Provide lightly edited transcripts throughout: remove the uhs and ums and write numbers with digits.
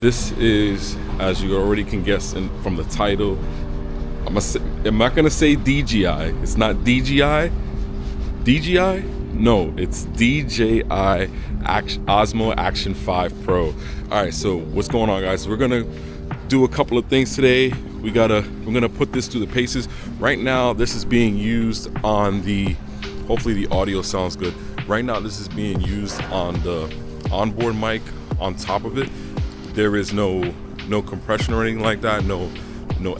This is, as you already can guess from the title, I'm not gonna say DJI. It's not DJI. DJI? No, it's DJI OSMO Action 5 Pro. All right, so what's going on, guys? We're gonna do a couple of things today. We're gonna put this through the paces. Right now, this is being used on the, hopefully the audio sounds good. Right now, this is being used on the onboard mic on top of it. There is no compression or anything like that, no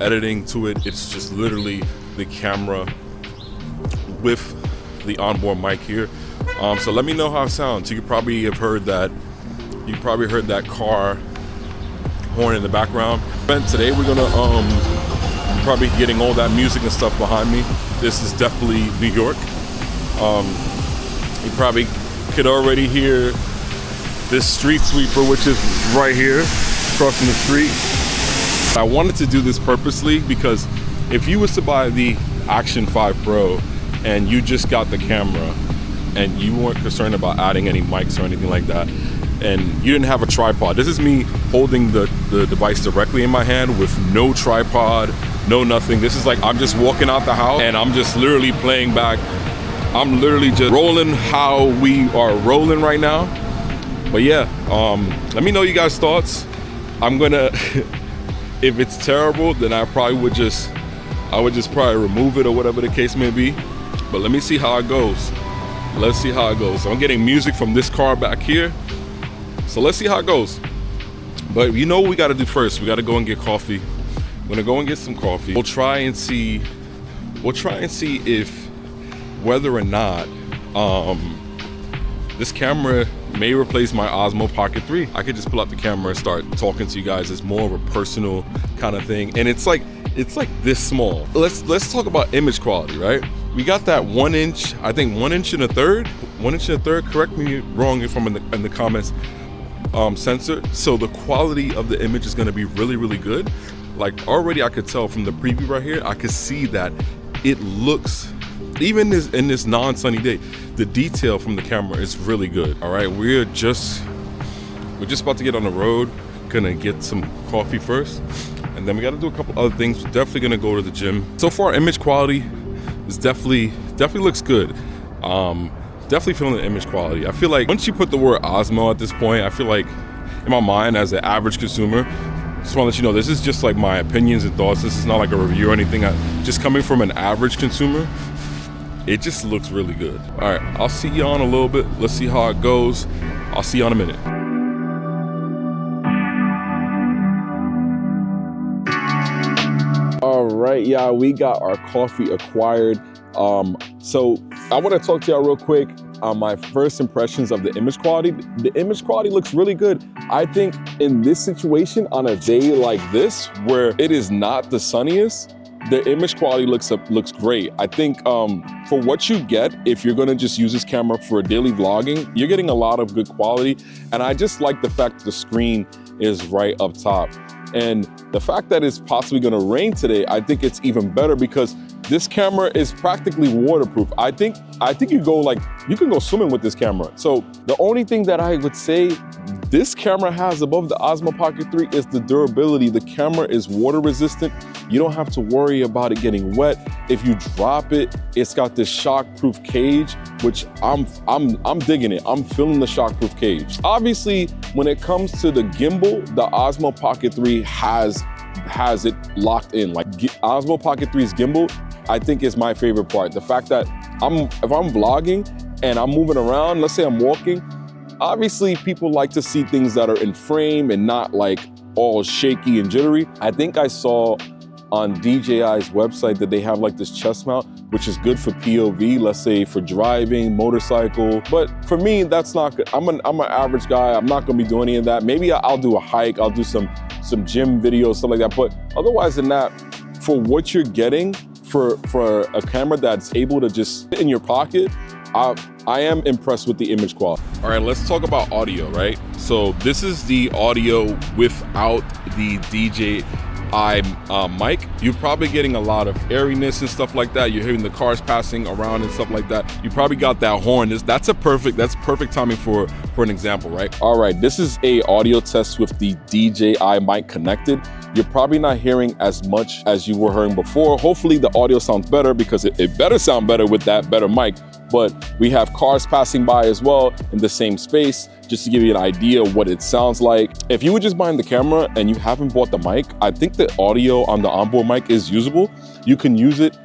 editing to it. It's just literally the camera with the onboard mic here. So let me know how it sounds. You probably have heard that. You probably heard that car horn in the background. And today we're gonna probably getting all that music and stuff behind me. This is definitely New York. You probably could already hear this street sweeper, which is right here, crossing the street. I wanted to do this purposely because if you was to buy the Action 5 Pro and you just got the camera and you weren't concerned about adding any mics or anything like that, and you didn't have a tripod, this is me holding the device directly in my hand with no tripod, no nothing. This is like I'm just walking out the house and I'm just literally playing back. I'm literally just rolling how we are rolling right now. But yeah, let me know you guys' thoughts. I'm gonna, if it's terrible, then I would just probably remove it or whatever the case may be. But let me see how it goes. Let's see how it goes. I'm getting music from this car back here. So let's see how it goes. But you know what we gotta do first? We gotta go and get coffee. I'm gonna go and get some coffee. We'll try and see if whether or not this camera may replace my Osmo Pocket 3. I could just pull out the camera and start talking to you guys. It's more of a personal kind of thing, and it's like this small. Let's talk about image quality, right? We got that 1 inch, I think 1 inch and a third. 1 inch and a third. Correct me wrong if I'm in the comments. Sensor. So the quality of the image is going to be really, really good. Like already, I could tell from the preview right here. I could see that it looks. Even in this non-sunny day, the detail from the camera is really good. All right, we're just about to get on the road. Gonna get some coffee first, and then we got to do a couple other things. We're definitely gonna go to the gym. So far, image quality is definitely looks good. Definitely feeling the image quality. I feel like once you put the word Osmo at this point, I feel like in my mind as an average consumer, just want to let you know this is just like my opinions and thoughts. This is not like a review or anything. Just coming from an average consumer, it just looks really good. All right, I'll see you on a little bit. Let's see how it goes. I'll see you on a minute. All right, yeah, we got our coffee acquired. So I want to talk to y'all real quick on my first impressions of the image quality. The image quality looks really good. I think in this situation, on a day like this, where it is not the sunniest, the image quality looks great. I think for what you get, if you're gonna just use this camera for daily vlogging, you're getting a lot of good quality. And I just like the fact that the screen is right up top. And the fact that it's possibly gonna rain today, I think it's even better because this camera is practically waterproof. I think you can go swimming with this camera. So the only thing that I would say this camera has above the Osmo Pocket 3 is the durability. The camera is water resistant. You don't have to worry about it getting wet. If you drop it, it's got this shock-proof cage, which I'm digging it. I'm feeling the shock-proof cage. Obviously, when it comes to the gimbal, the Osmo Pocket 3 has it locked in. Like Osmo Pocket 3's gimbal, I think is my favorite part. The fact that if I'm vlogging and I'm moving around, let's say I'm walking, obviously people like to see things that are in frame and not like all shaky and jittery. I think I saw on DJI's website that they have like this chest mount, which is good for POV, let's say for driving, motorcycle. But for me, that's not good. I'm an average guy. I'm not gonna be doing any of that. Maybe I'll do a hike. I'll do some gym videos, stuff like that. But otherwise than that, for what you're getting for a camera that's able to just fit in your pocket, I am impressed with the image quality. All right, let's talk about audio, right? So this is the audio without the DJI DJI mic, you're probably getting a lot of airiness and stuff like that. You're hearing the cars passing around and stuff like that. You probably got that horn. That's perfect timing for an example, right? All right, this is a audio test with the DJI mic connected. You're probably not hearing as much as you were hearing before. Hopefully the audio sounds better, because it better sound better with that better mic. But we have cars passing by as well in the same space, just to give you an idea of what it sounds like. If you were just buying the camera and you haven't bought the mic, I think the audio on the onboard mic is usable. You can use it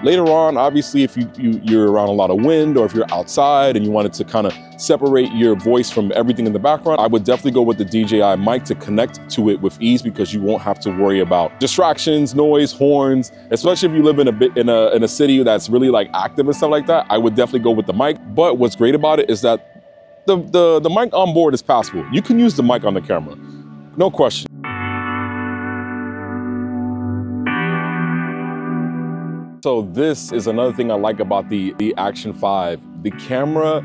later on. Obviously, if you're around a lot of wind, or if you're outside and you wanted to kind of separate your voice from everything in the background, I would definitely go with the DJI mic to connect to it with ease, because you won't have to worry about distractions, noise, horns, especially if you live in a city that's really like active and stuff like that. I would definitely go with the mic. But what's great about it is that the mic on board is passable. You can use the mic on the camera, no question. So this is another thing I like about the Action 5. The camera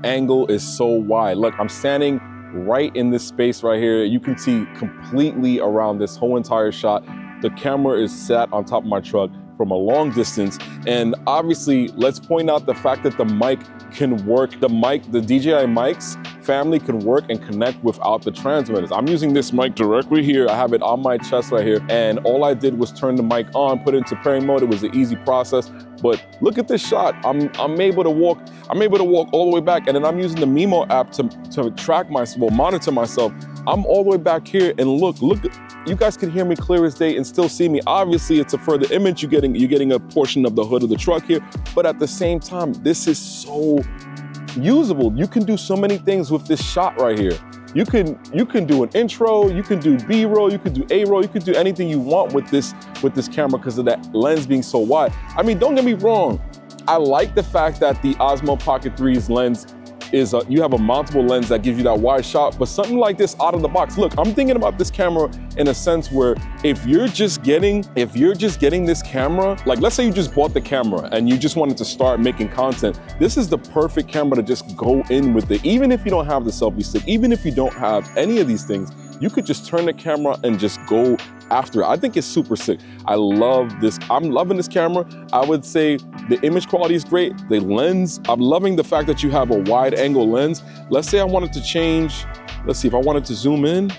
angle is so wide. Look, I'm standing right in this space right here. You can see completely around this whole entire shot. The camera is sat on top of my truck from a long distance. And obviously, let's point out the fact that the mic can work. The DJI mics family can work and connect without the transmitters. I'm using this mic directly here. I have it on my chest right here. And all I did was turn the mic on, put it into pairing mode. It was an easy process. But look at this shot. I'm able to walk all the way back. And then I'm using the Mimo app to track myself, monitor myself. I'm all the way back here, and look, you guys can hear me clear as day and still see me. Obviously, it's a further image. You're getting a portion of the hood of the truck here, but at the same time, this is so usable. You can do so many things with this shot right here. You can do an intro, you can do B-roll, you can do A-roll, you can do anything you want with this camera, because of that lens being so wide. I mean, don't get me wrong. I like the fact that the Osmo Pocket 3's lens is you have a mountable lens that gives you that wide shot, but something like this out of the box. Look, I'm thinking about this camera in a sense where if you're just getting this camera, like let's say you just bought the camera and you just wanted to start making content, this is the perfect camera to just go in with it. Even if you don't have the selfie stick, even if you don't have any of these things, you could just turn the camera and just go after it. I think it's super sick. I love this. I'm loving this camera. I would say the image quality is great. The lens, I'm loving the fact that you have a wide angle lens. Let's say I wanted to change, let's see if I wanted to zoom in.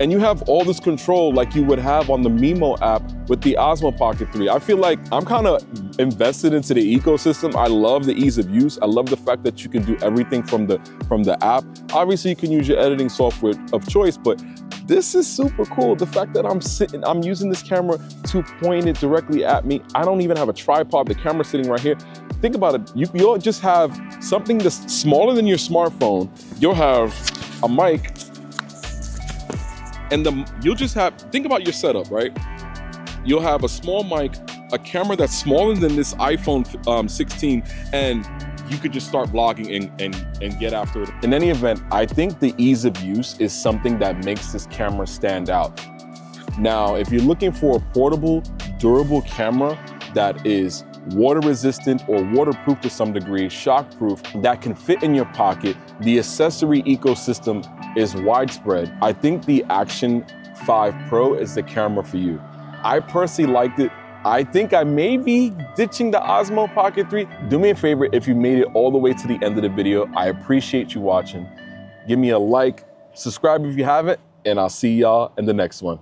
And you have all this control like you would have on the Mimo app with the Osmo Pocket 3. I feel like I'm kind of invested into the ecosystem. I love the ease of use. I love the fact that you can do everything from the app. Obviously, you can use your editing software of choice, but this is super cool. The fact that I'm using this camera to point it directly at me. I don't even have a tripod. The camera's sitting right here. Think about it. You'll just have something that's smaller than your smartphone. You'll have a mic, and you'll just have, think about your setup, right? You'll have a small mic, a camera that's smaller than this iPhone 16, and you could just start vlogging and get after it. In any event, I think the ease of use is something that makes this camera stand out. Now, if you're looking for a portable, durable camera that is water resistant or waterproof to some degree, shockproof, that can fit in your pocket, the accessory ecosystem is widespread. I think the Action 5 Pro is the camera for you. I personally liked it. I think I may be ditching the Osmo Pocket 3. Do me a favor, if you made it all the way to the end of the video, I appreciate you watching. Give me a like, subscribe if you haven't, and I'll see y'all in the next one.